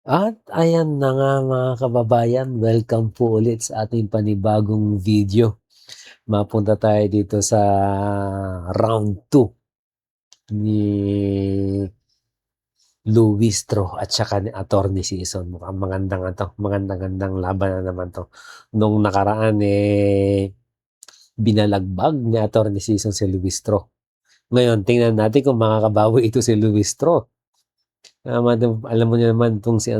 At ayan na nga mga kababayan, welcome po ulit sa ating panibagong video. Mapunta tayo dito sa round 2 ni Luistro at saka ni Attorney Sison. Mukhang magandang laban na naman to. Nung nakaraan binalagbag ni Attorney Sison si Luistro. Ngayon, tingnan natin kung makakabawi ito si Luistro. Alam mo niyo naman itong si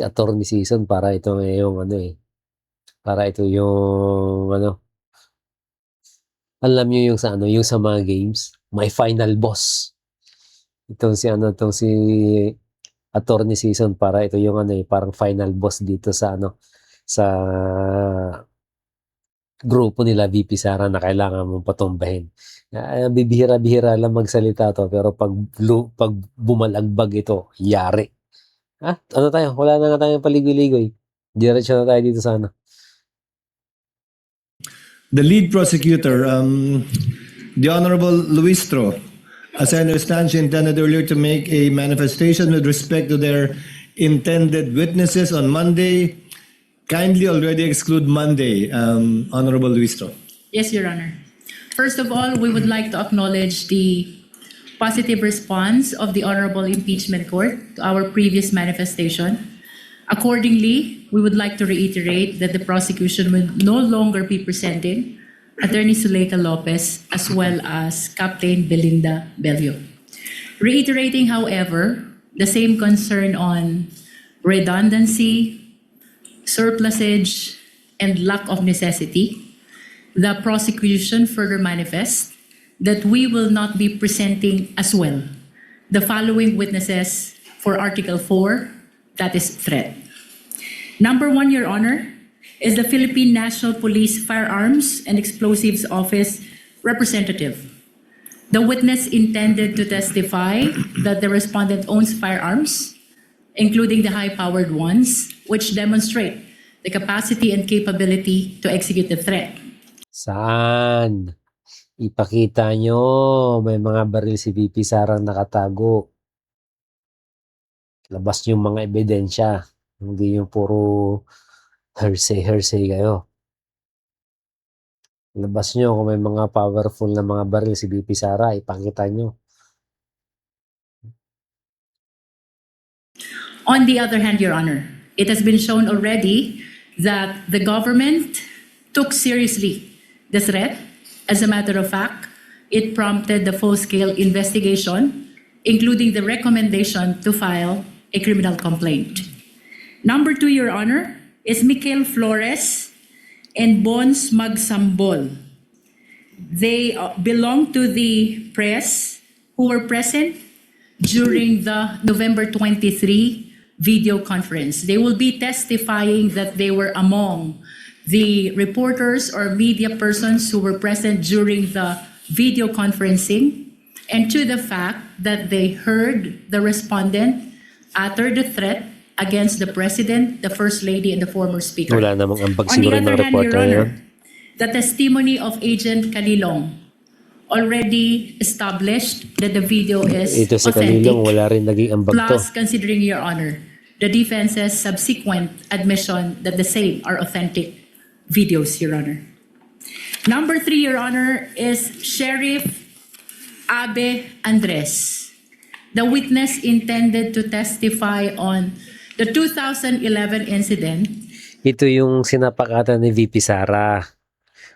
Attorney Sison para ito yung alam niyo yung sa mga games, may final boss. Itong si Attorney Sison para ito yung parang final boss dito sa grupo nila VP Sara na kailangan mong patumbahin. Bibihira-bihira lang magsalita to, pero pag bumalagbag ito, yari. Ano tayo? Wala na nga tayong paligoy-ligoy. Diretso na tayo dito sa The lead prosecutor, the Honorable Luistro, as I understand, she intended earlier to make a manifestation with respect to their intended witnesses on Monday. Kindly already exclude Monday, Honorable Luistro. Yes, Your Honor. First of all, we would like to acknowledge the positive response of the Honorable Impeachment Court to our previous manifestation. Accordingly, we would like to reiterate that the prosecution will no longer be presenting Attorney Zuleika Lopez as well as Captain Belinda Bello. Reiterating, however, the same concern on redundancy, surplusage, and lack of necessity, the prosecution further manifests that we will not be presenting as well the following witnesses for Article 4, that is threat. Number 1, Your Honor, is the Philippine National Police Firearms and Explosives Office representative. The witness intended to testify that the respondent owns firearms, including the high-powered ones, which demonstrate the capacity and capability to execute the threat. Saan? Ipakita nyo, may mga baril si VP Sarang nakatago. Labas yung mga ebidensya. Hindi yung puro hearsay kayo. Labas nyo kung may mga powerful na mga baril si VP Sara, ipakita nyo. On the other hand, Your Honor, it has been shown already that the government took seriously the threat. As a matter of fact, it prompted the full-scale investigation, including the recommendation to file a criminal complaint. Number 2, Your Honor, is Mikel Flores and Bons Magsambol. They belong to the press who were present during the November 23 video conference. They will be testifying that they were among the reporters or media persons who were present during the video conferencing, and to the fact that they heard the respondent utter the threat against the President, the First Lady, and the former Speaker. Wala namang ambag On the siguro ng other hand, reporter Your Honor, yun. the testimony of Agent Calilong already established that the video is Ito si authentic. Kalilong, wala rin naging ambag to. Plus, considering, Your Honor, the defense's subsequent admission that the same are authentic videos, Your Honor. Number 3, Your Honor, is Sheriff Abe Andres. The witness intended to testify on the 2011 incident. Ito yung sinapakatan ni VP Sara.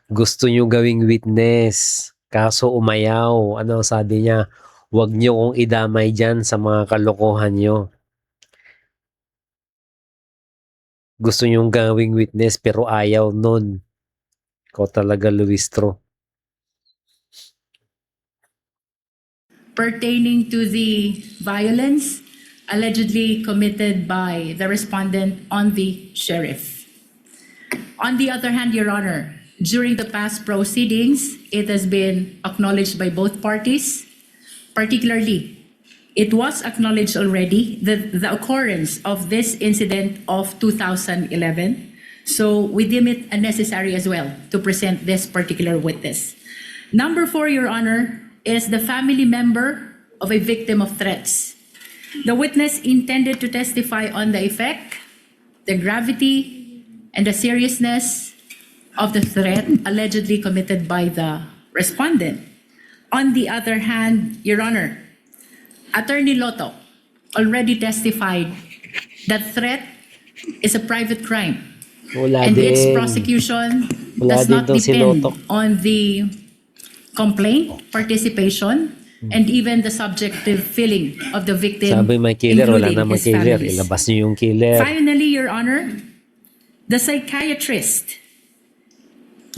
Gusto nyo gawing witness. Kaso umayaw. Ano sabi niya? Huwag nyo kong idamay dyan sa mga kalokohan nyo. Gusto nyo gawing witness pero ayaw nun. Ikaw talaga, Luistro. Pertaining to the violence allegedly committed by the respondent on the sheriff. On the other hand, Your Honor, during the past proceedings, it has been acknowledged by both parties. Particularly, it was acknowledged already that the occurrence of this incident of 2011. So we deem it unnecessary as well to present this particular witness. Number 4, Your Honor, is the family member of a victim of threats. The witness intended to testify on the effect, the gravity, and the seriousness of the threat allegedly committed by the respondent. On the other hand, Your Honor, Attorney Lotto already testified that threat is a private crime Wala and its din. prosecution Wala does din not tong si depend Lotto. on the complaint, participation, and even the subjective feeling of the victim, Sabi may killer, wala including namang his killer. families. Ilabas niyo yung killer. Finally, Your Honor, the psychiatrist,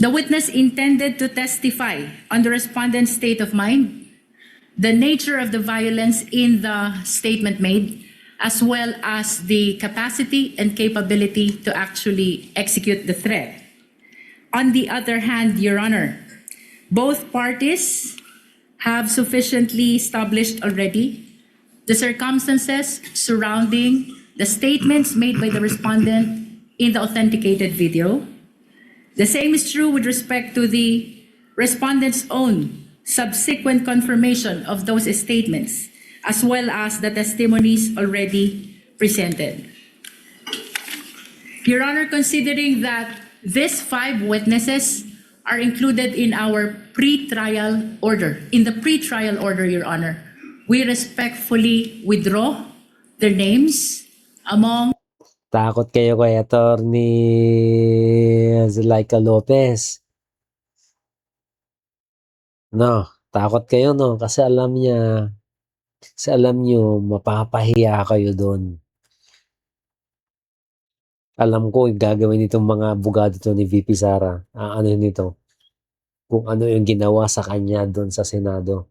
the witness intended to testify on the respondent's state of mind, the nature of the violence in the statement made, as well as the capacity and capability to actually execute the threat. On the other hand, Your Honor, both parties have sufficiently established already the circumstances surrounding the statements made by the respondent in the authenticated video. The same is true with respect to the respondent's own subsequent confirmation of those statements, as well as the testimonies already presented. Your Honor, considering that these 5 witnesses are included in our pre-trial order, Your Honor, we respectfully withdraw their names among Takot kayo kay Attorney Zulaika Lopez. No, takot kayo no kasi alam niyo mapapahiya kayo doon. Alam ko yung gagawin nitong mga abogado to ni VP Sara. Ano nito? Kung ano yung ginawa sa kanya doon sa Senado.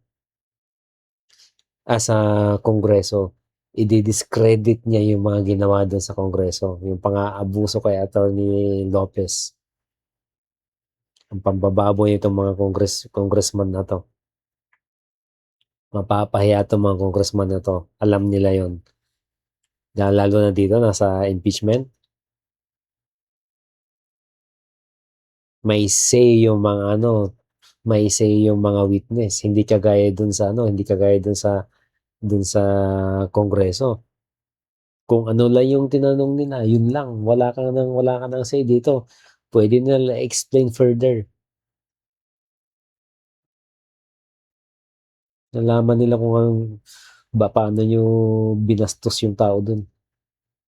Sa Kongreso. I-discredit niya yung mga ginawa doon sa Kongreso. Yung pang-aabuso kay Attorney Lopez. Ang pambababoy nitong mga congressman na to. Mapapahiya itong mga congressman na to. Alam nila yon. Lalo na dito, nasa impeachment. May say yung mga may say yung mga witness. Hindi kagaya dun sa dun sa Kongreso. Kung ano lang yung tinanong nila, yun lang. Wala ka nang say dito. Pwede nila explain further. Nalaman nila kung paano nyo binastos yung tao dun.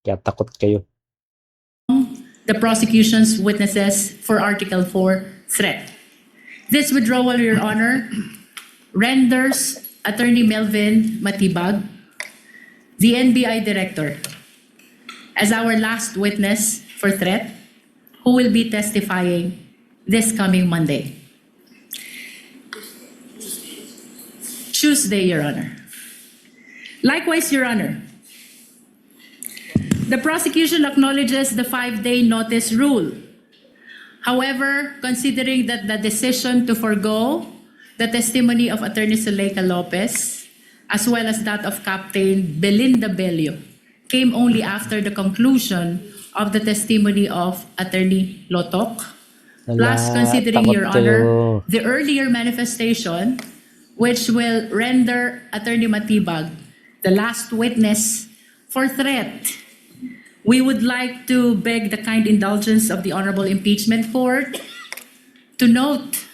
Kaya takot kayo. the prosecution's witnesses for Article 4 threat. This withdrawal, Your Honor, renders Attorney Melvin Matibag, the NBI Director, as our last witness for threat, who will be testifying this coming Monday. Tuesday, Your Honor. Likewise, Your Honor, the prosecution acknowledges the 5-day notice rule. However, considering that the decision to forego the testimony of Attorney Zuleika Lopez, as well as that of Captain Belinda Bello, came only after the conclusion of the testimony of Attorney Lotok. Plus, considering, Your Honor, the earlier manifestation, which will render Attorney Matibag the last witness for threat, we would like to beg the kind indulgence of the Honorable Impeachment Court to note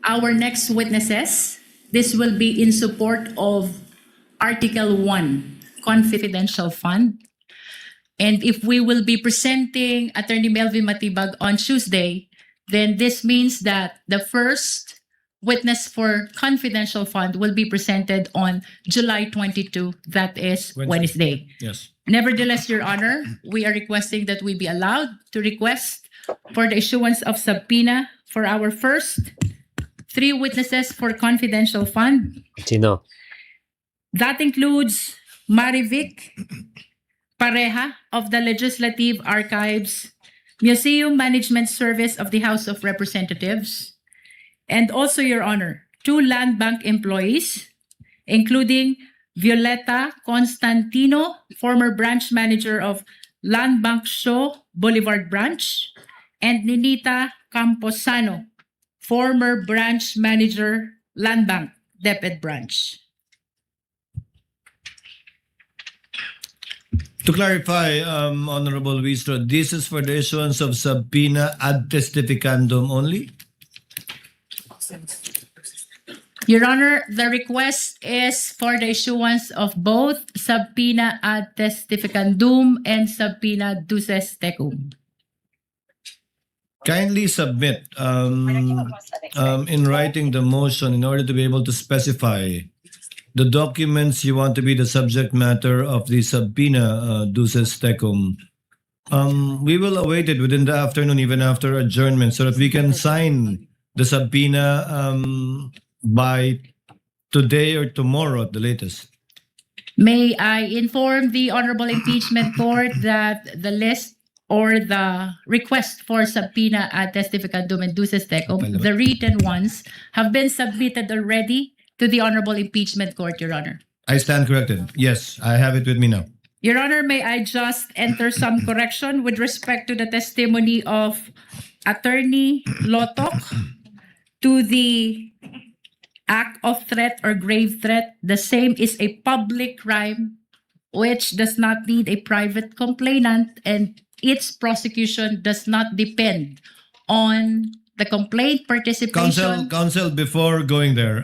our next witnesses. This will be in support of Article 1, Confidential Fund. And if we will be presenting Attorney Melvin Matibag on Tuesday, then this means that the first witness for Confidential Fund will be presented on July 22, that is Wednesday. Yes. Nevertheless, Your Honor, we are requesting that we be allowed to request for the issuance of subpoena for our first 3 witnesses for Confidential Fund. Sino? That includes Marivic Pareja of the Legislative Archives Museum Management Service of the House of Representatives, and also, Your Honor, 2 land bank employees, including Violeta Constantino, former branch manager of Land Bank Show Boulevard Branch, and Ninita Camposano, former branch manager, Land Bank, DepEd Branch. To clarify, Honorable Luistro, this is for the issuance of subpoena ad testificandum only? Your Honor, the request is for the issuance of both subpoena ad testificandum and subpoena duces tecum. Kindly submit in writing the motion in order to be able to specify the documents you want to be the subject matter of the subpoena duces tecum. We will await it within the afternoon, even after adjournment, so that we can sign the subpoena by today or tomorrow at the latest. May I inform the Honorable Impeachment Court that the list or the request for subpoena ad testificandum and duces tecum, the written ones, have been submitted already to the Honorable Impeachment Court, Your Honor. I stand corrected. Yes, I have it with me now. Your Honor, may I just enter some correction with respect to the testimony of Attorney Lotok to the act of threat or grave threat. The same is a public crime which does not need a private complainant, and its prosecution does not depend on the complaint participation. Counsel, before going there,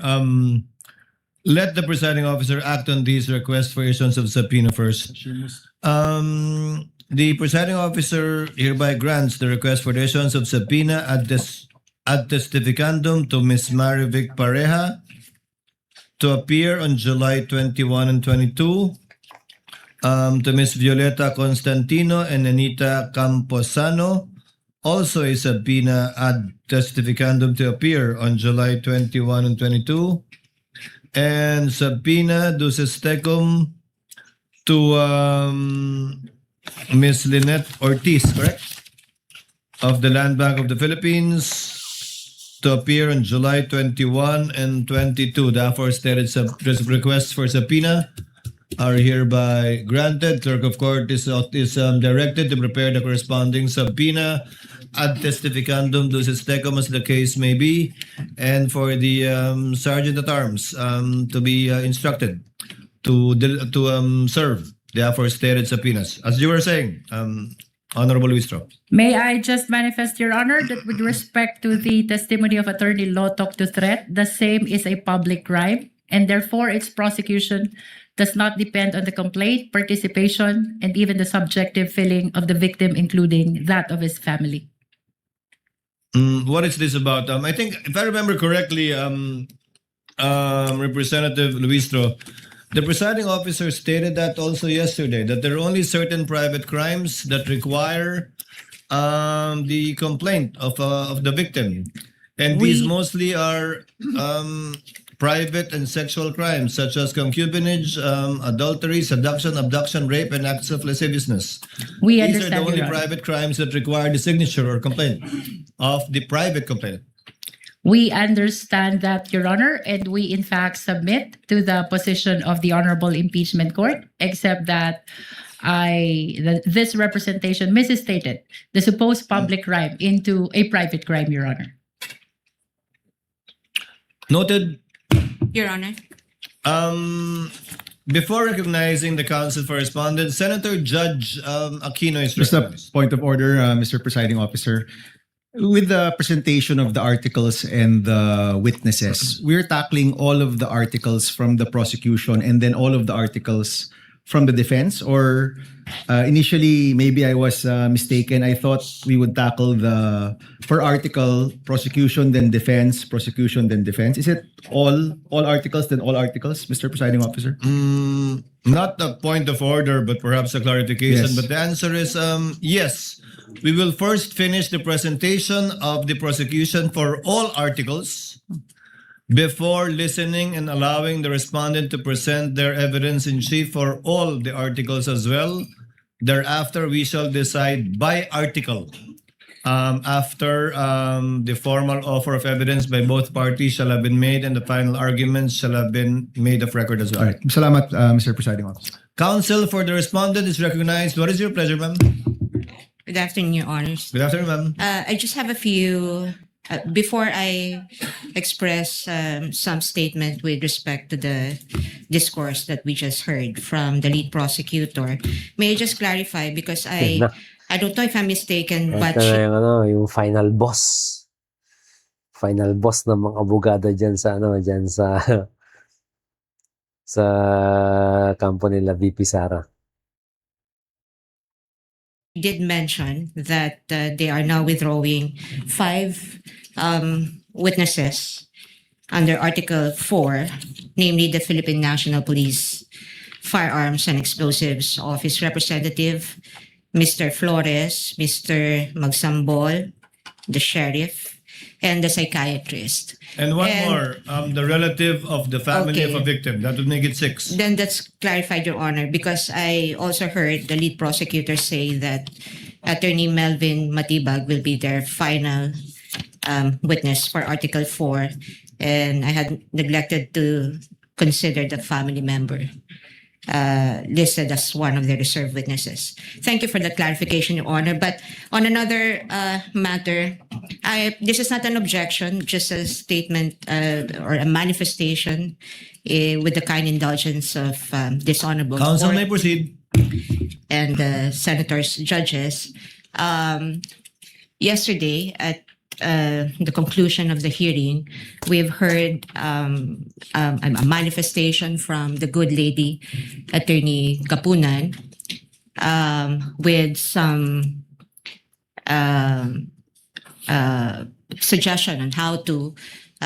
let the presiding officer act on these requests for issuance of subpoena first. The presiding officer hereby grants the request for the issuance of subpoena ad testificandum to Ms. Marivic Pareja to appear on July 21 and 22, to Ms. Violeta Constantino and Anita Camposano, also a subpoena ad testificandum to appear on July 21 and 22, and subpoena duces tecum to Ms. Lynette Ortiz, correct? Of the Land Bank of the Philippines to appear on July 21 and 22. Therefore, stated requests for subpoena are hereby granted. Clerk of Court is directed to prepare the corresponding subpoena ad testificandum duces tecum as the case may be, and for the Sergeant at Arms to be instructed to serve the aforestated subpoenas. As you were saying, Honorable Luistro. May I just manifest, Your Honor, that with respect to the testimony of Attorney Lotok to threat, the same is a public crime, and therefore its prosecution does not depend on the complaint, participation, and even the subjective feeling of the victim, including that of his family. What is this about? I think, if I remember correctly, Representative Luistro, the presiding officer stated that also yesterday, that there are only certain private crimes that require the complaint of the victim. And these mostly are private and sexual crimes such as concubinage, adultery, seduction, abduction, rape, and acts of lasciviousness. We These are the understand, only Your Honor. private crimes that require the signature or complaint of the private complainant. We understand that, Your Honor, and we in fact submit to the position of the Honorable Impeachment Court, except that this representation misstated the supposed public crime into a private crime, Your Honor. Noted. Your Honor. Before recognizing the council for respondents, Senator Judge Aquino is Just a recognized. point of order, Mr. Presiding Officer. With the presentation of the articles and the witnesses, we're tackling all of the articles from the prosecution and then all of the articles from the defense, or initially maybe I was mistaken. I thought we would tackle the per article prosecution then defense, prosecution then defense. Is it all articles then all articles, Mr. Presiding Officer? Not a point of order, but perhaps a clarification. Yes. But the answer is yes. We will first finish the presentation of the prosecution for all articles before listening and allowing the respondent to present their evidence in chief for all the articles as well. Thereafter, we shall decide by article. After the formal offer of evidence by both parties shall have been made and the final arguments shall have been made of record as well. All right. Salamat, Mr. Presiding Officer. Counsel for the respondent is recognized. What is your pleasure, ma'am? Good afternoon, Your Honors. Good afternoon, ma'am. I just have a few before I express some statement with respect to the discourse that we just heard from the lead prosecutor, may I just clarify because Yan na. I don't know if I'm mistaken, Ito but na yung, yung final boss. Final boss ng mga abogado dyan sa dyan sa sa kampo nila VP Sara. did mention that they are now withdrawing 5 witnesses under Article 4, namely the Philippine National Police Firearms and Explosives Office Representative, Mr. Flores, Mr. Magsambol, the sheriff, and the psychiatrist. And one And- more, the relative of the family of a Okay. victim. That would make it 6. Then that's clarified, Your Honor, because I also heard the lead prosecutor say that Attorney Melvin Matibag will be their final witness for Article 4, and I had neglected to consider the family member listed as one of the reserve witnesses. Thank you for the clarification, Your Honor. But on another matter, this is not an objection, just a statement or a manifestation with the kind indulgence of dishonorable Counsel court may proceed. and senators, judges. Yesterday, at the conclusion of the hearing, we've heard a manifestation from the good lady, Attorney Kapunan, with some suggestion on how to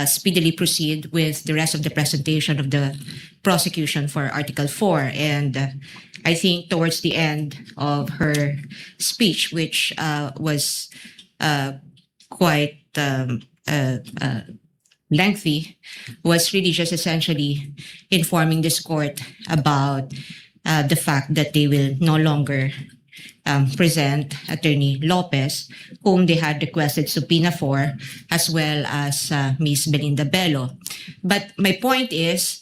speedily proceed with the rest of the presentation of the prosecution for Article 4. And I think towards the end of her speech, which was quite lengthy, was really just essentially informing this court about the fact that they will no longer present Attorney Lopez, whom they had requested subpoena for, as well as Ms. Belinda Bello. But my point is,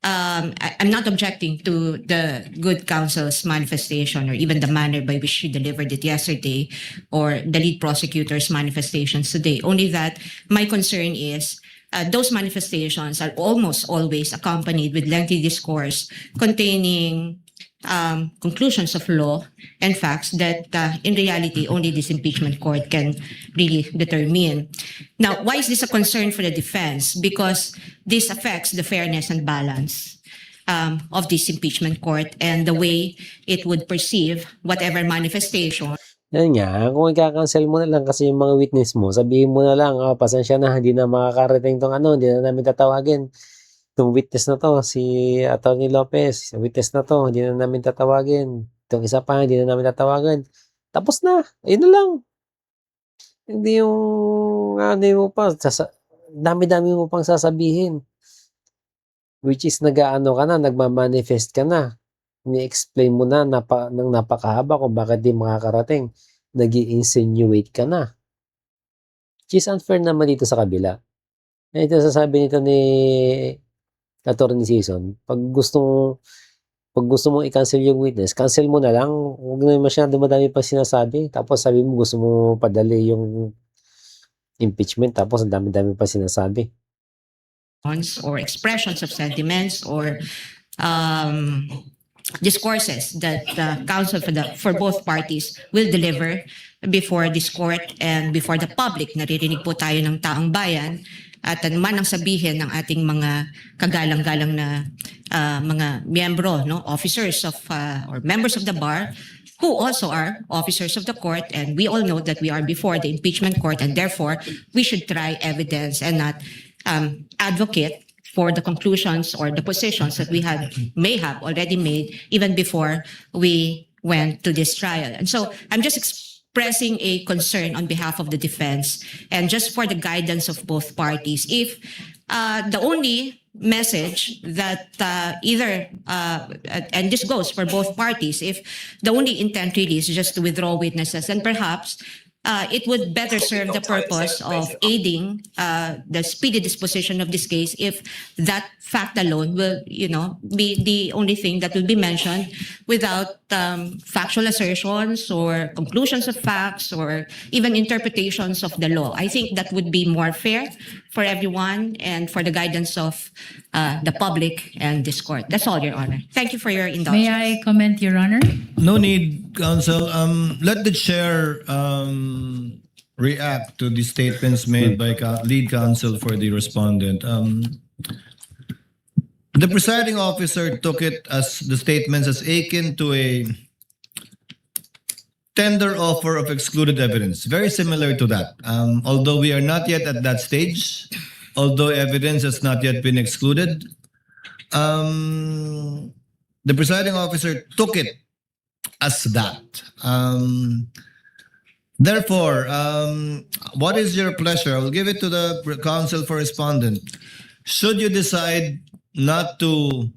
I'm not objecting to the good counsel's manifestation or even the manner by which she delivered it yesterday or the lead prosecutor's manifestations today. Only that my concern is those manifestations are almost always accompanied with lengthy discourse containing conclusions of law and facts that in reality only this impeachment court can really determine. Now, why is this a concern for the defense? Because this affects the fairness and balance of this impeachment court and the way it would perceive whatever manifestation. Yan nga, kung i-cancel mo na lang kasi yung mga witness mo, sabihin mo na lang, pasensya na, hindi na makakarating tong hindi na namin tatawagin. Itong witness na to, si Atty. Lopez, witness na to, hindi na namin tatawagin. Itong isa pa, hindi na namin tatawagan. Tapos na, ayun na lang. Hindi yung, mo pa, dami-dami mo pang sasabihin. Which is nag-ano ka na, nagmamanifest ka na. Ni-explain mo na ng napakahaba kung bakit di makakarating. Nag-i-insinuate ka na. Which is unfair naman dito sa kabila. Ito sasabi nito ni Attorney Season, pag gusto mo i-cancel yung witness, cancel mo na lang. Huwag na masyado madami pa sinasabi. Tapos sabi mo gusto mo padali yung impeachment, tapos ang dami-dami pa sinasabi. Or expressions of sentiments or discourses that counsel for both parties will deliver before this court and before the public. Naririnig po tayo ng taong bayan at anuman ang sabihin ng ating mga kagalang-galang na mga miyembro, officers of or members of the bar who also are officers of the court, and we all know that we are before the impeachment court and therefore we should try evidence and not advocate for the conclusions or the positions that we may have already made even before we went to this trial. And so I'm just expressing a concern on behalf of the defense and just for the guidance of both parties. If the only message that and this goes for both parties, if the only intent really is just to withdraw witnesses, and perhaps it would better serve the purpose of aiding the speedy disposition of this case if that fact alone will, be the only thing that will be mentioned without factual assertions or conclusions of facts or even interpretations of the law. I think that would be more fair for everyone and for the guidance of the public and this court. That's all, Your Honor. Thank you for your indulgence. May I comment, Your Honor? No need, counsel. Let the chair react to the statements made by lead counsel for the respondent. The presiding officer took it as the statements as akin to a tender offer of excluded evidence, very similar to that. Although we are not yet at that stage, although evidence has not yet been excluded, the presiding officer took it as that. Therefore, what is your pleasure? I will give it to the counsel for respondent. Should you decide not to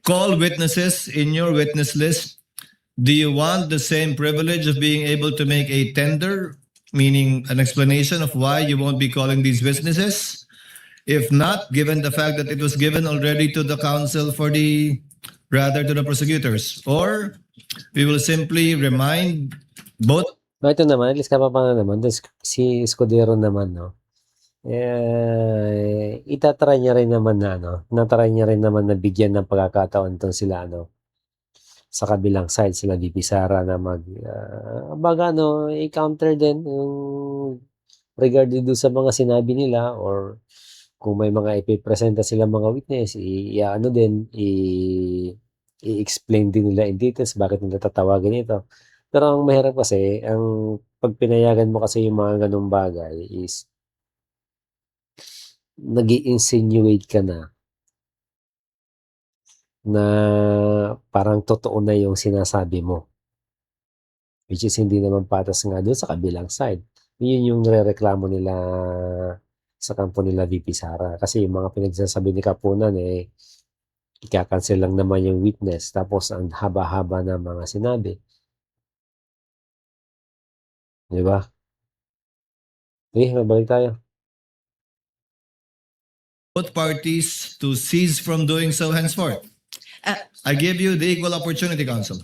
call witnesses in your witness list, do you want the same privilege of being able to make a tender, meaning an explanation of why you won't be calling these witnesses? If not, given the fact that it was given already to the counsel to the prosecutors, or we will simply remind both. Ito naman, at least kapapanga naman, si Escudero naman, no? Itatry niya rin naman natry niya rin naman na bigyan ng pagkakataon itong sila, sa kabilang side, sila VP Sara na i-counter din yung regarding doon sa mga sinabi nila or kung may mga ipipresenta sila mga witness, i-explain din nila in details bakit nila tatawagin ito. Pero ang mahirap kasi, ang pag pinayagan mo kasi yung mga ganung bagay is nag-i-insinuate ka na parang totoo na yung sinasabi mo. Which is hindi naman patas nga doon sa kabilang side. Yun yung nire-reklamo nila sa kampo nila VP Sara. Kasi yung mga pinagsasabi ni Kapunan, ika-cancel lang naman yung witness. Tapos ang haba-haba na mga sinabi. Diba? Mabalik tayo. Both parties to cease from doing so henceforth. I give you the equal opportunity, counsel.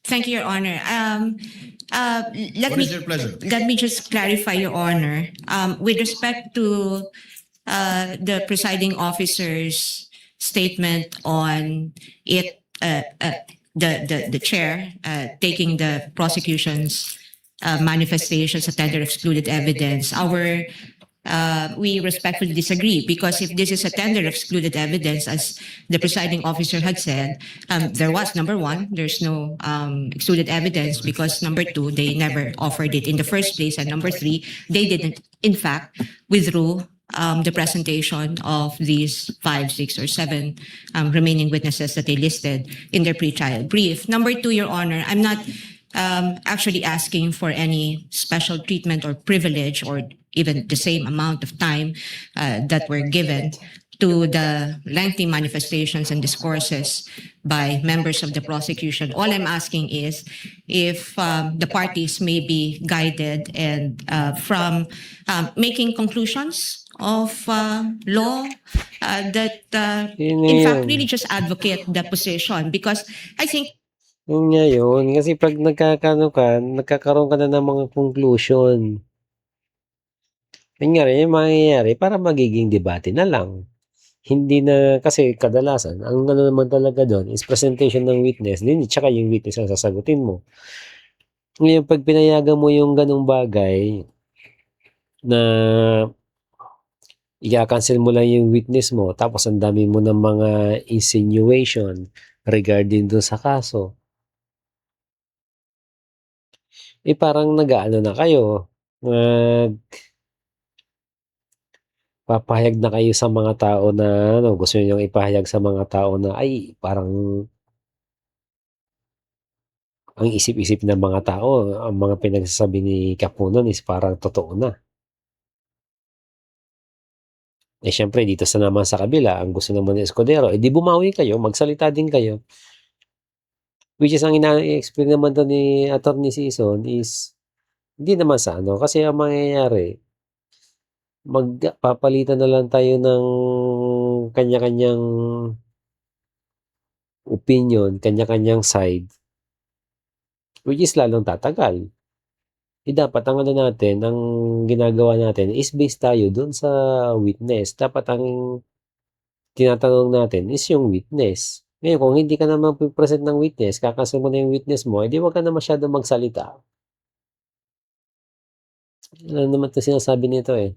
Thank you, Your Honor. What is your pleasure? Let me just clarify, Your Honor. With respect to the presiding officer's statement on it, the chair taking the prosecution's manifestations of tender excluded evidence, we respectfully disagree, because if this is a tender excluded evidence, as the presiding officer had said, there was, number one, there's no excluded evidence, because number two, they never offered it in the first place, and number three, they didn't, in fact, withdrew the presentation of these 5, 6, or 7 remaining witnesses that they listed in their pre-trial brief. Number two, Your Honor, I'm not actually asking for any special treatment or privilege or even the same amount of time that were given to the lengthy manifestations and discourses by members of the prosecution. All I'm asking is if the parties may be guided and from making conclusions of law that in fact really just advocate the position, because I think Yun nga yun. Kasi pag nagkakaroon ka na ng mga conclusion. Yun nga rin, yung mangyayari, para magiging debate na lang. Hindi na, kasi kadalasan, ang naman talaga doon is presentation ng witness, din, tsaka yung witness ang sasagutin mo. Ngayon, pag pinayagan mo yung ganung bagay, na i-cancel mo lang yung witness mo, tapos ang dami mo ng mga insinuation regarding doon sa kaso, parang nag-aano na kayo, papahayag na kayo sa mga tao na gusto niyo ipahayag sa mga tao na ay parang ang isip-isip ng mga tao, ang mga pinagsasabi ni Kapunan is parang totoo na. Syempre dito naman sa kabila, ang gusto naman ni Escudero, di bumawi kayo, magsalita din kayo. Which is ang ina-explain naman to ni Attorney Sison is Hindi naman sa ano, kasi ang mangyayari, magpapalitan na lang tayo ng kanya-kanyang opinion, kanya-kanyang side, which is lalong tatagal. Dapat ang ano natin, ang ginagawa natin is based tayo dun sa witness. Dapat ang tinatanong natin is yung witness. Ngayon, kung hindi ka naman present ng witness, kakasa mo na yung witness mo, edi wag ka na masyadong magsalita. Ano naman ito sinasabi nito eh.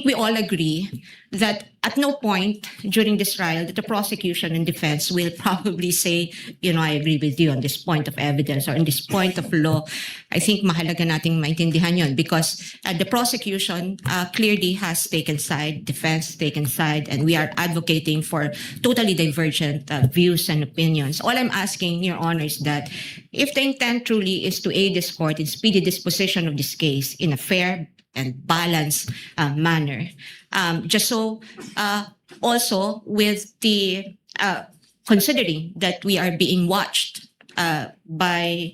We all agree that at no point during this trial that the prosecution and defense will probably say, I agree with you on this point of evidence or on this point of law. I think mahalaga nating maintindihan yun because the prosecution clearly has taken side, defense taken side, and we are advocating for totally divergent views and opinions. All I'm asking, Your Honor, is that if the intent truly is to aid this court in speedy disposition of this case in a fair and balanced manner. Just so also with the considering that we are being watched by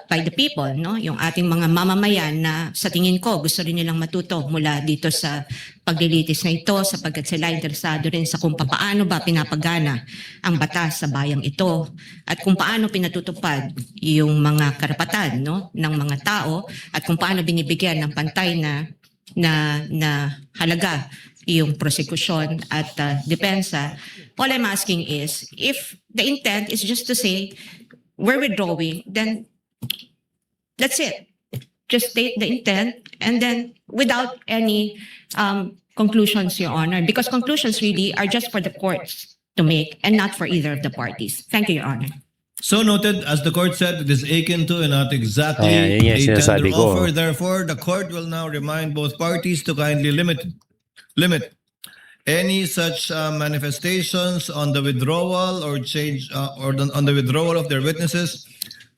the people, no? Yung ating mga mamamayan na sa tingin ko gusto rin nilang matuto mula dito sa paglilitis na ito sapagkat sila interesado rin sa kung paano ba pinapagana ang batas sa bayang ito at kung paano pinatutupad yung mga karapatan, no, ng mga tao at kung paano binibigyan ng pantay na halaga yung prosekusyon at depensa. All I'm asking is if the intent is just to say we're withdrawing, then that's it. Just state the intent and then without any conclusions, Your Honor, because conclusions really are just for the courts to make and not for either of the parties. Thank you, Your Honor. So noted, as the court said, it is akin to and not exactly Ayan, yan a yung sinasabi tender ko. offer. Therefore, the court will now remind both parties to kindly limit any such manifestations on the withdrawal or change or on the withdrawal of their witnesses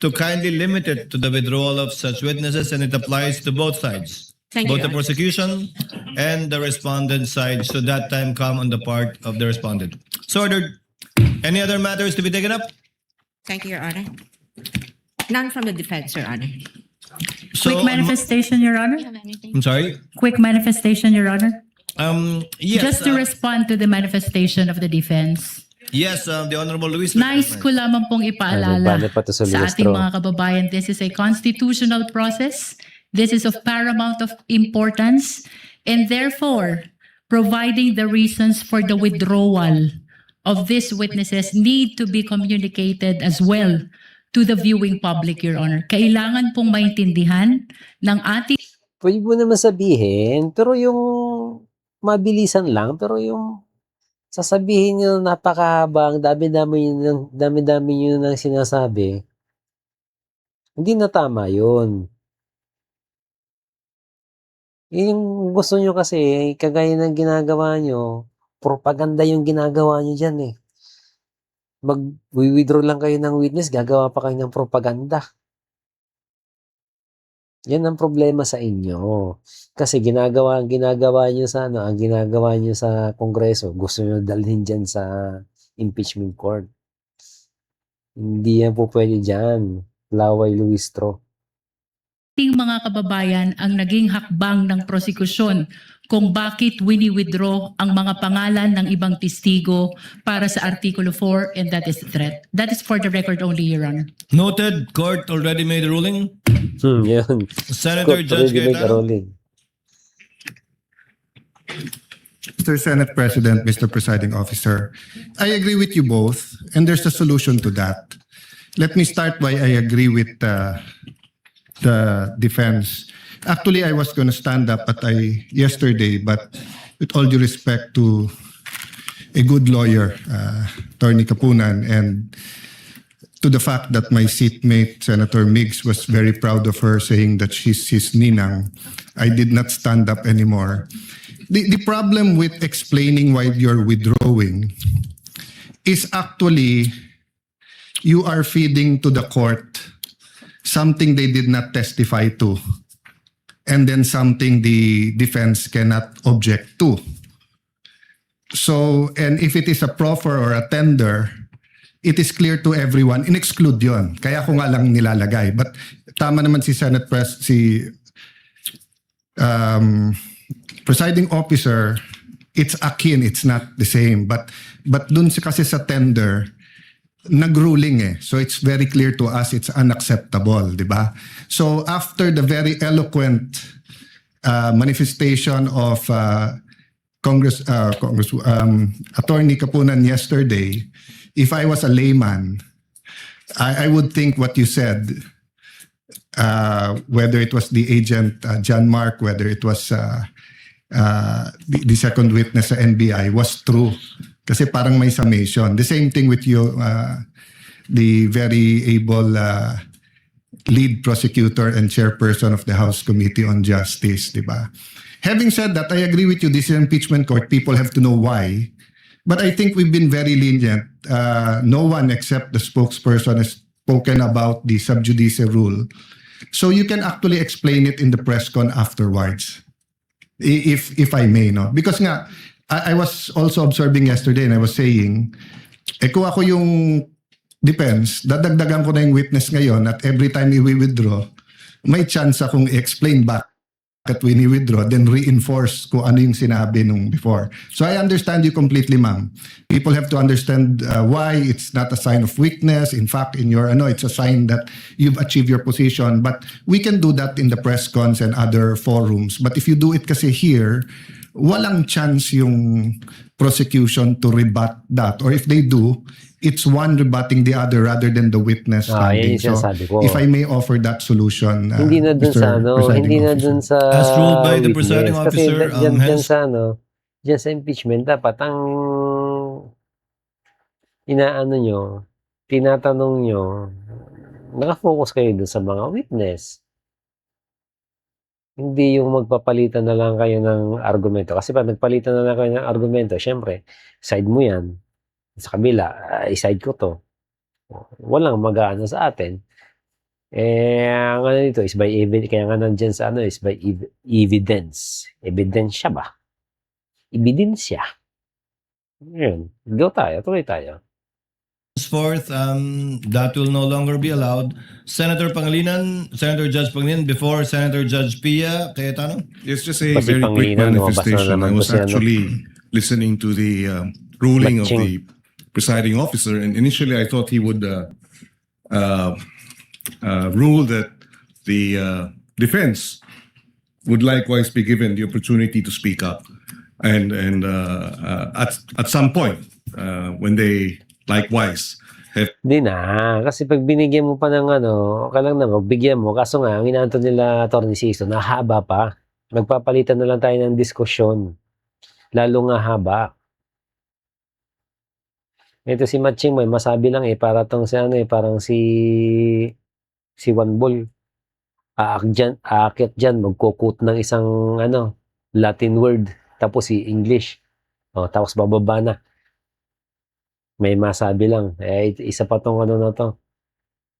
to kindly limit it to the withdrawal of such witnesses, and it applies to both sides, Thank you, both Your the Honor. prosecution and the respondent side, should that time come on the part of the respondent. So ordered. Any other matters to be taken up? Thank you, Your Honor. None from the defense, Your Honor. So, Quick manifestation, Your Honor. I'm sorry. Quick manifestation, Your Honor. Yes. Just to respond to the manifestation of the defense. Yes, the Honorable Luis. Nais ko lamang pong ipaalala Nagbanat pa to sa sa ating Luistro. mga kababayan, this is a constitutional process. This is of paramount of importance. And therefore, providing the reasons for the withdrawal of these witnesses need to be communicated as well to the viewing public, Your Honor. Kailangan pong maintindihan ng ating Pwede mo naman sabihin, pero yung mabilisan lang, pero yung sasabihin nyo napakahaba, ang dami-dami nyo nang sinasabi, hindi na tama yun. Yung gusto nyo kasi, kagaya ng ginagawa nyo, propaganda yung ginagawa nyo dyan eh. Mag-withdraw lang kayo ng witness, gagawa pa kayo ng propaganda. Yan ang problema sa inyo. Kasi ang ginagawa niyo sa ang ginagawa niyo sa Kongreso, gusto niyo dalhin diyan sa impeachment court. Hindi yan po pwede diyan. Laway Luistro. mga kababayan ang naging hakbang ng prosekusyon kung bakit wini-withdraw ang mga pangalan ng ibang testigo para sa Artikulo 4 and that is threat. That is for the record only, Your Honor. Noted. Court already made a ruling. Yun. Senator Court Judge already make a Cayetano. ruling. Mr. Senate President, Mr. Presiding Officer, I agree with you both, and there's a solution to that. Let me start by I agree with the defense. Actually, I was going to stand up yesterday, but with all due respect to a good lawyer, Attorney Kapunan, and to the fact that my seatmate, Senator Miggs, was very proud of her, saying that she's his ninang, I did not stand up anymore. The problem with explaining why you're withdrawing is actually you are feeding to the court something they did not testify to, and then something the defense cannot object to. So, and if it is a proffer or a tender, it is clear to everyone, in-exclude yon. Kaya ko nga lang nilalagay. But tama naman si presiding officer, it's akin, it's not the same. But dun kasi sa tender, nag-ruling eh. So it's very clear to us it's unacceptable, di ba? So after the very eloquent manifestation of Attorney Kapunan yesterday, if I was a layman, I would think what you said, whether it was the agent John Mark, whether it was the second witness sa NBI, was true. Kasi parang may summation. The same thing with you, the very able lead prosecutor and chairperson of the House Committee on Justice, di ba? Having said that, I agree with you, this is an impeachment court. People have to know why. But I think we've been very lenient. No one except the spokesperson has spoken about the sub judice rule. So you can actually explain it in the press con afterwards, if I may, no? Because nga, I was also observing yesterday and I was saying, kung ako yung defense, dadagdagan ko na yung witness ngayon at every time i-withdraw, may chance akong i-explain back at when you withdraw, then reinforce kung ano yung sinabi nung before. So I understand you completely, ma'am. People have to understand why it's not a sign of weakness. In fact, in your it's a sign that you've achieved your position. But we can do that in the press cons and other forums. But if you do it kasi here, walang chance yung prosecution to rebut that. Or if they do, it's one rebutting the other rather than the witness Yan standing. yung sinasabi ko. If I may offer that solution, Hindi na dun Mr. sa Presiding hindi na Officer. dun sa As ruled by the witness. presiding Kasi officer, dyan hence- sa dyan sa impeachment, dapat ang tinatanong nyo, nakafocus kayo dun sa mga witness. Hindi yung magpapalitan na lang kayo ng argumento. Kasi pag nagpalitan na lang kayo ng argumento, syempre, side mo yan. Sa kabila, side ko to. Walang mag-aano sa atin. Ang ano dito is by evidence. Kaya nga nandyan sa is by evidence. Ebidensya ba? Ebidensya. Yun. Go tayo. Tuloy tayo. Henceforth, that will no longer be allowed. Senator Judge Pangilinan, before Senator Judge Pia Cayetano. It's just a Kasi very quick Pangilinan, lumabas na manifestation. naman I was to siya, no? actually listening to the ruling of Matching. the presiding officer, and initially I thought he would rule that the defense would likewise be given the opportunity to speak up, and at some point when they likewise have Hindi na. Kasi pag binigyan mo pa ng okay lang na magbigyan mo. Kaso nga, ang inaanto nila Atty. Sisto, nahaba pa. Magpapalitan na lang tayo ng diskusyon. Lalo nga haba. Ito si Matching mo, masabi lang para tong si parang si Juan Bol. Aakyat dyan, magkukut ng isang Latin word, tapos si English. Tapos bababa na. May masabi lang. Isa pa tong na to.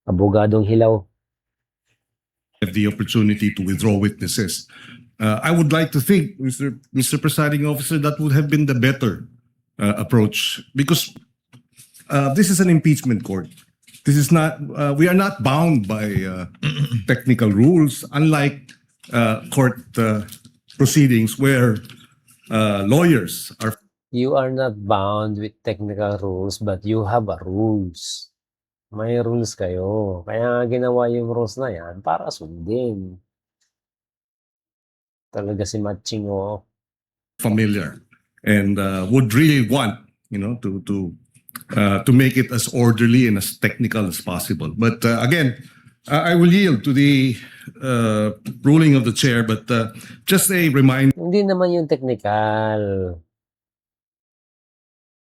Abogadong hilaw. the opportunity to withdraw witnesses. I would like to think, Mr. Presiding Officer, that would have been the better approach, because this is an impeachment court. This is not. We are not bound by technical rules, unlike court proceedings where lawyers are. You are not bound with technical rules, but you have a rules. May rules kayo. Kaya nga ginawa yung rules na yan para sundin. Talaga si Matching, Familiar and would really want to make it as orderly and as technical as possible. But again, I will yield to the ruling of the chair. But just a reminder. Hindi naman yung technical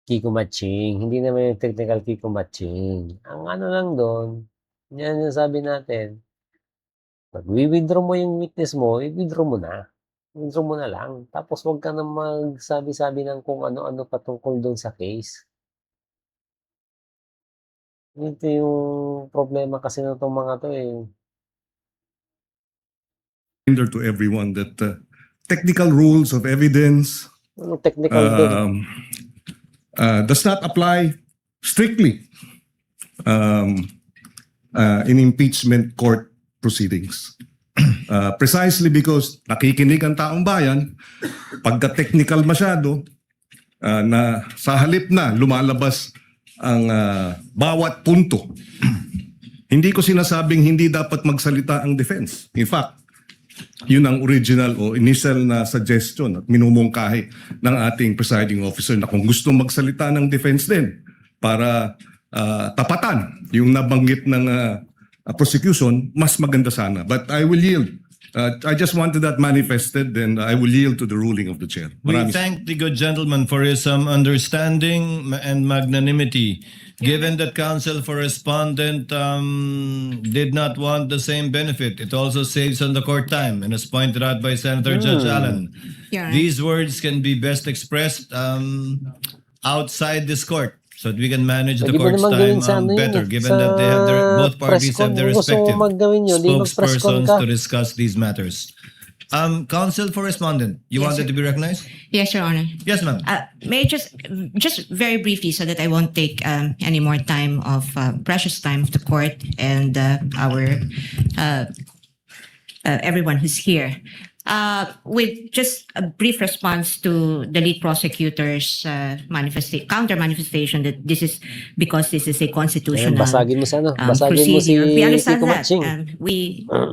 Kiko Matching. Hindi naman yung technical Kiko Matching. Ang lang doon, yan yung sabi natin. Pag withdraw mo yung witness mo, i-withdraw mo na. Withdraw mo na lang. Tapos huwag ka na magsabi-sabi ng kung ano-ano patungkol doon sa case. Ito yung problema kasi na itong mga to Reminder to everyone that technical rules of evidence Ano technical doon? does not apply strictly in impeachment court proceedings. Precisely because nakikinig ang taong bayan, pagka-technical masyado, na sa halip na lumalabas ang bawat punto. Hindi ko sinasabing hindi dapat magsalita ang defense. In fact, yun ang original o initial na suggestion at minumungkahi ng ating presiding officer na kung gusto magsalita ng defense din para tapatan yung nabanggit ng prosecution, mas maganda sana. But I will yield. I just wanted that manifested and I will yield to the ruling of the chair. We Maraming thank the good gentleman for his understanding and magnanimity. Given that counsel for respondent did not want the same benefit, it also saves on the court time, and as pointed out by Senator Judge Allen. Yeah. These words can be best expressed outside this court, so that we can manage the Pwede mo court's naman gawin sa time ano yun better, eh, given sa that they have both parties press con. have their Kung gusto mo respective maggawin yun, di mag-press con spokespersons ka. to discuss these matters. Counsel for respondent, you Yes, wanted sir. to be recognized? Yes, Your Honor. Yes, ma'am. May I just very briefly, so that I won't take any more time of precious time of the court and our everyone who's here. With just a brief response to the lead prosecutor's counter manifestation that this is because this is a Ayan, constitutional basagin mo sana. Basagin mo si procedure. We understand Kiko that. Matching.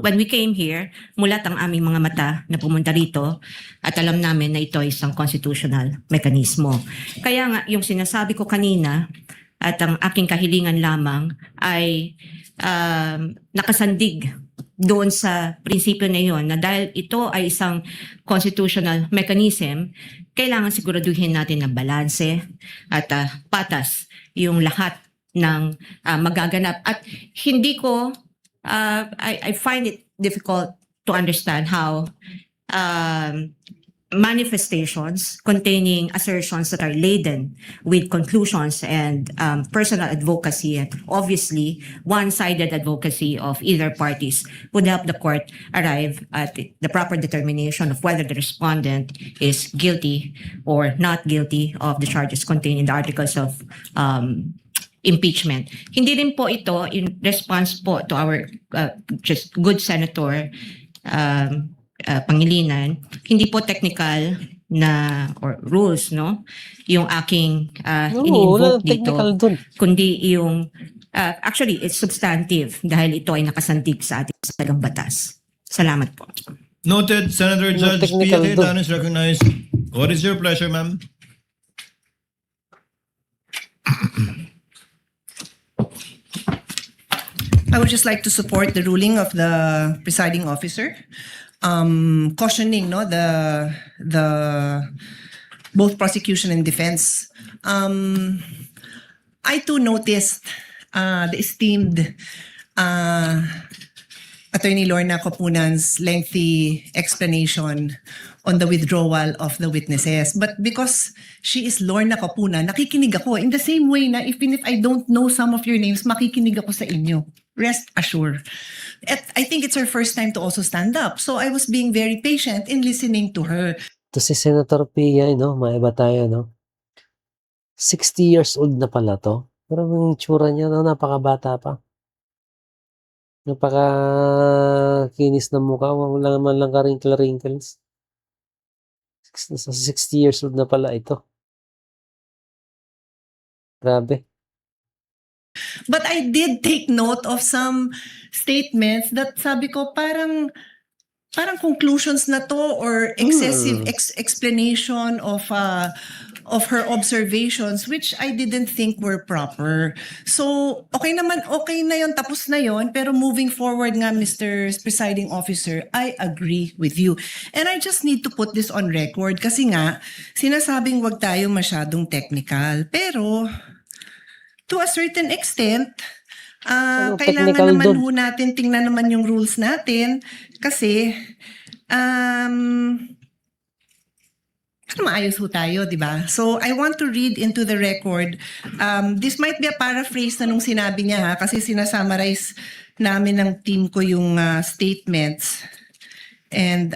When we came here, mulat ang aming mga mata na pumunta rito at alam namin na ito ay isang constitutional mekanismo. Kaya nga, yung sinasabi ko kanina at ang aking kahilingan lamang ay nakasandig doon sa prinsipyo na yun na dahil ito ay isang constitutional mechanism, kailangan siguraduhin natin na balanse at patas yung lahat ng magaganap. At hindi ko, I find it difficult to understand how manifestations containing assertions that are laden with conclusions and personal advocacy, and obviously one-sided advocacy of either parties, would help the court arrive at the proper determination of whether the respondent is guilty or not guilty of the charges contained in the articles of impeachment. Hindi rin po ito in response po to our just good senator Pangilinan, hindi po technical na or rules, no, yung aking Oo, wala ini-invoke nang dito, technical dun. kundi yung actually it's substantive dahil ito ay nakasandig sa ating talagang batas. Salamat po. Noted, Senator No Judge technical P.A. doon. Tan is recognized. What is your pleasure, ma'am? I would just like to support the ruling of the presiding officer, cautioning the both prosecution and defense. I too noticed the esteemed Attorney Lorna Copunan's lengthy explanation on the withdrawal of the witnesses. But because she is Lorna Copunan, nakikinig ako in the same way na even if I don't know some of your names, makikinig ako sa inyo. Rest assured. I think it's her first time to also stand up. So I was being very patient in listening to her. Ito si Senator Pia, no? Maiba tayo, no? 60 years old na pala to. Pero yung tsura niya, no? Napakabata pa. Napaka-kinis na mukha. Wala naman lang ka-wrinkles. 60 years old na pala ito. Grabe. But I did take note of some statements that sabi ko parang conclusions na to or excessive explanation of her observations which I didn't think were proper. So okay na yon, tapos na yon, pero moving forward nga, Mr. Presiding Officer, I agree with you. And I just need to put this on record kasi nga sinasabing wag tayo masyadong technical, pero to a certain extent, Ano, kailangan technical naman dun? ho natin, tingnan naman yung rules natin kasi maayos ho tayo, di ba? So I want to read into the record. This might be a paraphrase na nung sinabi niya ha, kasi sinasummarize namin ng team ko yung statements. And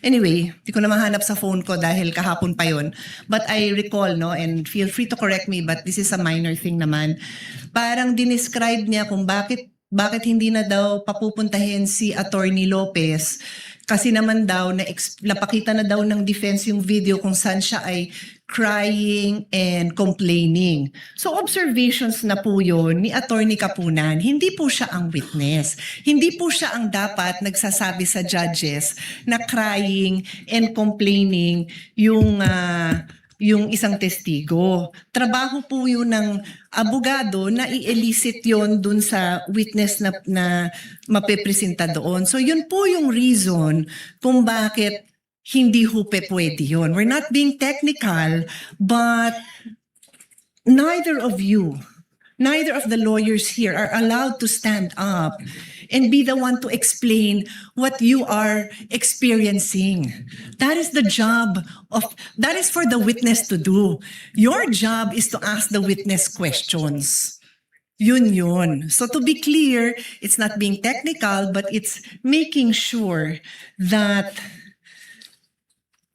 anyway, di ko na mahanap sa phone ko dahil kahapon pa yon. But I recall, no, and feel free to correct me, but this is a minor thing naman. parang dinescribe niya kung bakit hindi na daw papupuntahin si Attorney Lopez kasi naman daw napakita na daw ng defense yung video kung saan siya ay crying and complaining. So observations na po yun ni Attorney Kapunan. Hindi po siya ang witness. Hindi po siya ang dapat nagsasabi sa judges na crying and complaining yung isang testigo. Trabaho po yun ng abogado na i-elicit yun dun sa witness na mapepresenta doon. So yun po yung reason kung bakit hindi ho pwede yun. We're not being technical, but neither of the lawyers here are allowed to stand up and be the one to explain what you are experiencing. That is for the witness to do. Your job is to ask the witness questions. Yun. So to be clear, it's not being technical, but it's making sure that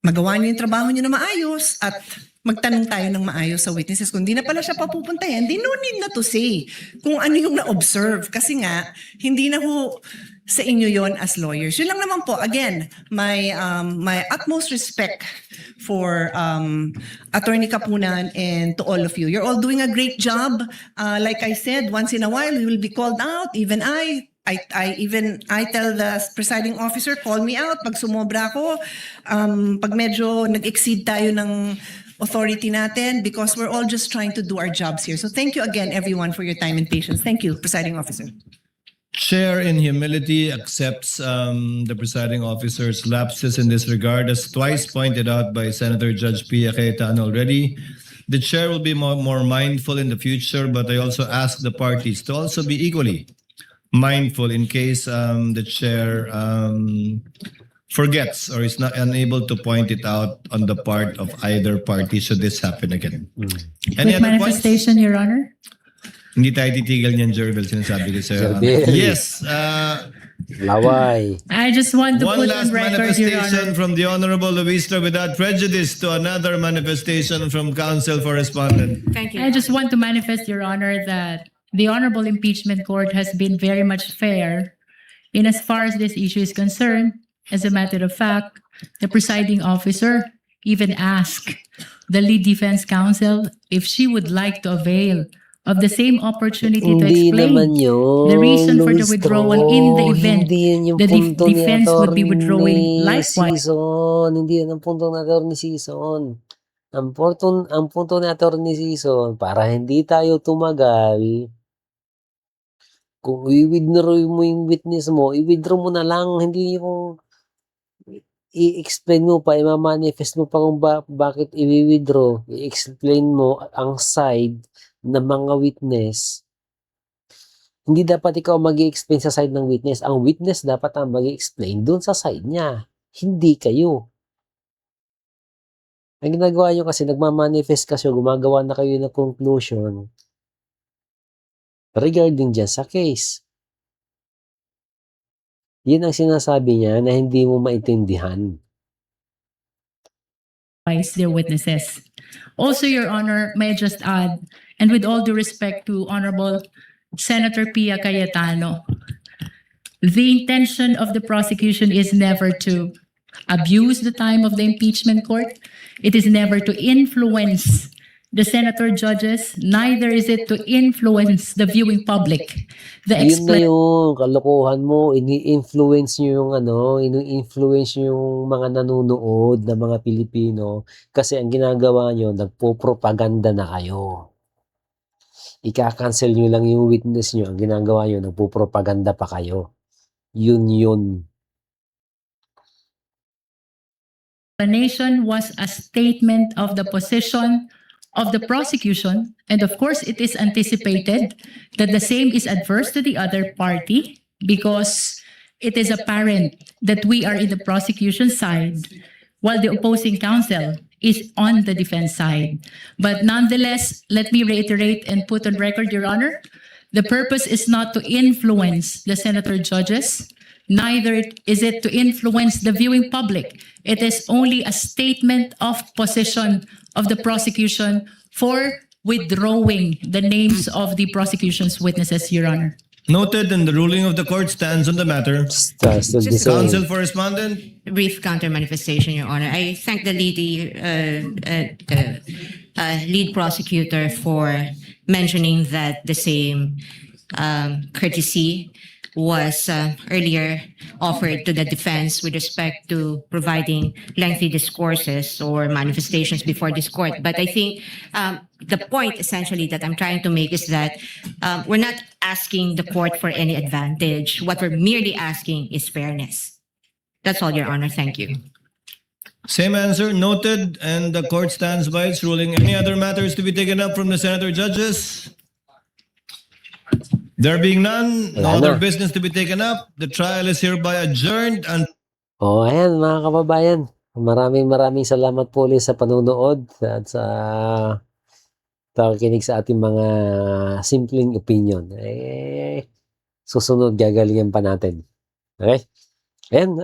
magawa niyo yung trabaho niyo na maayos at magtanong tayo ng maayos sa witnesses. Kung di na pala siya papupuntahin, di no need na to say kung ano yung na-observe. Kasi nga, hindi na ho sa inyo yon as lawyers. Yun lang naman po. Again, my utmost respect for Attorney Kapunan and to all of you. You're all doing a great job. Like I said, once in a while, we will be called out. Even I tell the presiding officer, call me out pag sumobra ako, pag medyo nag-exceed tayo ng authority natin, because we're all just trying to do our jobs here. So thank you again, everyone, for your time and patience. Thank you, presiding officer. Chair in humility accepts the presiding officer's lapses in this regard, as twice pointed out by Senator Judge Pia Cayetano already. The chair will be more mindful in the future, but I also ask the parties to also be equally mindful in case the chair forgets or is not unable to point it out on the part of either party should this happen again. Any With other points? manifestation, Your Honor? Hindi tayo titigil niyan, Jervil, sinasabi ko sa'yo. Jervil. Yes, Laway. I just want to one put last on record, Your manifestation Honor. from the Honorable Luistra without prejudice to another manifestation from Counsel for Respondent. I just want to manifest, Your Honor, that the Honorable Impeachment Court has been very much fair in as far as this issue is concerned. As a matter of fact, the presiding officer even asked the lead defense counsel if she would like to avail of the same opportunity to Hindi naman explain yun, the reason for the Luis withdrawal Tro. in the event Hindi yun yung the punto ni defense would be Atty. withdrawing likewise. Season. Hindi yun ang punto ni Atty. Season. Ang punto ni Atty. Season, para hindi tayo tumagal, kung i-withdraw mo yung witness mo, i-withdraw mo na lang, hindi yung i-explain mo pa, i-manifest mo pa kung bakit i-withdraw, i-explain mo ang side ng mga witness. Hindi dapat ikaw mag-i-explain sa side ng witness. Ang witness dapat ang mag-i-explain dun sa side niya. Hindi kayo. Ang ginagawa nyo kasi, nagmamanifest kasi, gumagawa na kayo ng conclusion regarding dyan sa case. Yun ang sinasabi niya na hindi mo maintindihan. Their witnesses. Also, Your Honor, may I just add, and with all due respect to Honorable Senator Pia Cayetano, the intention of the prosecution is never to abuse the time of the impeachment court. It is never to influence the senator judges, neither is it to influence the viewing public. The Yun na yung kalokohan mo, ini-influence nyo yung ini-influence nyo yung mga nanonood na mga Pilipino kasi ang ginagawa nyo, nagpo-propaganda na kayo. Ika-cancel nyo lang yung witness nyo, ang ginagawa nyo, nagpo-propaganda pa kayo. Yun. The nation was a statement of the position of the prosecution, and of course it is anticipated that the same is adverse to the other party because it is apparent that we are in the prosecution side while the opposing counsel is on the defense side. But nonetheless, let me reiterate and put on record, Your Honor, the purpose is not to influence the senator judges, neither is it to influence the viewing public. It is only a statement of position of the prosecution for withdrawing the names of the prosecution's witnesses, Your Honor. Noted, and the ruling of the court stands on the matter. Still the same. Counsel for respondent. Brief counter manifestation, Your Honor. I thank the lead prosecutor for mentioning that the same courtesy was earlier offered to the defense with respect to providing lengthy discourses or manifestations before this court. But I think the point essentially that I'm trying to make is that we're not asking the court for any advantage. What we're merely asking is fairness. That's all, Your Honor. Thank you. Same answer, noted, and the court stands by its ruling. Any other matters to be taken up from the senator judges? There being none, no Wala other na. business to be taken up. The trial is hereby adjourned and Oh, ayan mga kababayan. Maraming salamat po ulit sa panunood at sa pakikinig sa ating mga simpleng opinion. Susunod gagalingan pa natin. Okay? Ayan,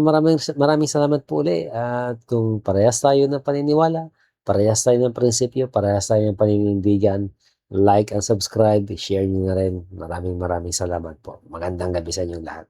maraming salamat po ulit. At kung parehas tayo ng paniniwala, parehas tayo ng prinsipyo, parehas tayo ng paninindigan, like and subscribe, share nyo na rin. Maraming salamat po. Magandang gabi sa inyong lahat.